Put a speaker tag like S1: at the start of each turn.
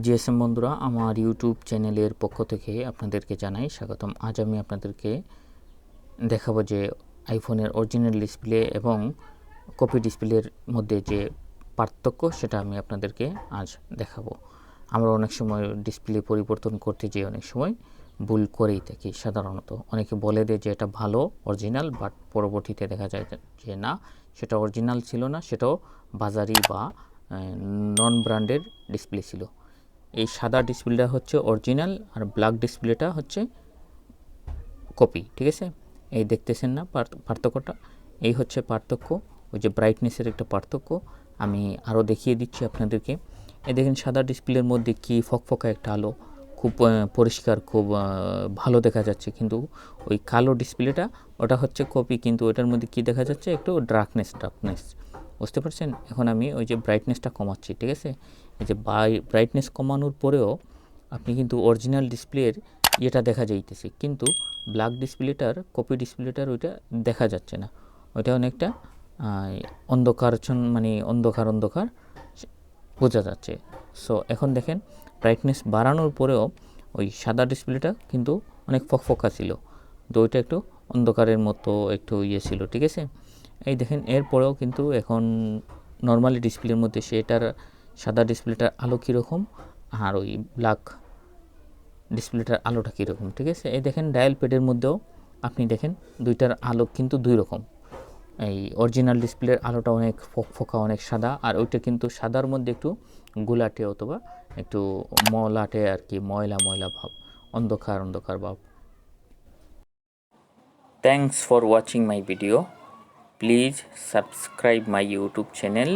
S1: GSM বন্ধুরা, আমার YouTube চ্যানেলের পক্ষ থেকে আপনাদেরকে জানাই স্বাগতম। আজ আমি আপনাদেরকে দেখাবো যে আইফোনের অরিজিনাল ডিসপ্লে এবং কপি ডিসপ্লের মধ্যে যে পার্থক্য সেটা আমি আপনাদেরকে আজ দেখাবো। আমরা অনেক সময় ডিসপ্লে পরিবর্তন করতে যেয়ে অনেক সময় ভুল করেই থাকি। সাধারণত অনেকে বলে দেয় যে এটা ভালো অরিজিনাল, বাট পরবর্তীতে দেখা যায় যে না, সেটা অরিজিনাল ছিল না, সেটাও বাজারি বা নন ব্র্যান্ডের ডিসপ্লে ছিল। এই সাদা ডিসপ্লেটা হচ্ছে অরিজিনাল আর ব্ল্যাক ডিসপ্লেটা হচ্ছে কপি। ঠিক আছে, এই দেখতেছেন না পার্থক্যটা? এই হচ্ছে পার্থক্য, ওই যে ব্রাইটনেসের একটা পার্থক্য। আমি আরও দেখিয়ে দিচ্ছি আপনাদেরকে। এই দেখেন সাদা ডিসপ্লের মধ্যে কি ফকফকা একটা আলো, খুব পরিষ্কার, খুব ভালো দেখা যাচ্ছে। কিন্তু ওই কালো ডিসপ্লেটা ওটা হচ্ছে কপি, কিন্তু ওটার মধ্যে কি দেখা যাচ্ছে? একটু ডার্কনেস। বুঝতে পারছেন? এখন আমি ওই যে ব্রাইটনেসটা কমাচ্ছি। ঠিক আছে, এই যে ব্রাইটনেস কমানোর পরেও আপনি কিন্তু অরিজিনাল ডিসপ্লের ইয়েটা দেখা যাইতেছে, কিন্তু ব্ল্যাক ডিসপ্লেটার, কপি ডিসপ্লেটার ওইটা দেখা যাচ্ছে না। ওইটা অনেকটা অন্ধকার, মানে অন্ধকার বোঝা যাচ্ছে। সো এখন দেখেন ব্রাইটনেস বাড়ানোর পরেও ওই সাদা ডিসপ্লেটা কিন্তু অনেক ফকফকা ছিল, তো ওইটা একটু অন্ধকারের মতো একটু ইয়ে ছিল। ঠিক আছে, এই দেখেন এরপরেও কিন্তু এখন নর্মালি ডিসপ্লের মধ্যে সেটার সাদা ডিসপ্লেটার আলো কীরকম আর ওই ব্ল্যাক ডিসপ্লেটার আলোটা কীরকম। ঠিক আছে, এই দেখেন ডায়াল প্যাডের মধ্যেও আপনি দেখেন দুইটার আলো কিন্তু দুই রকম। এই অরিজিনাল ডিসপ্লের আলোটা অনেক ফকফকা, অনেক সাদা, আর ওইটা কিন্তু সাদার মধ্যে একটু গোলাটে অথবা একটু মলাটে আর কি, ময়লা ভাব, অন্ধকার ভাব। Thanks for watching my video. Please subscribe my YouTube channel.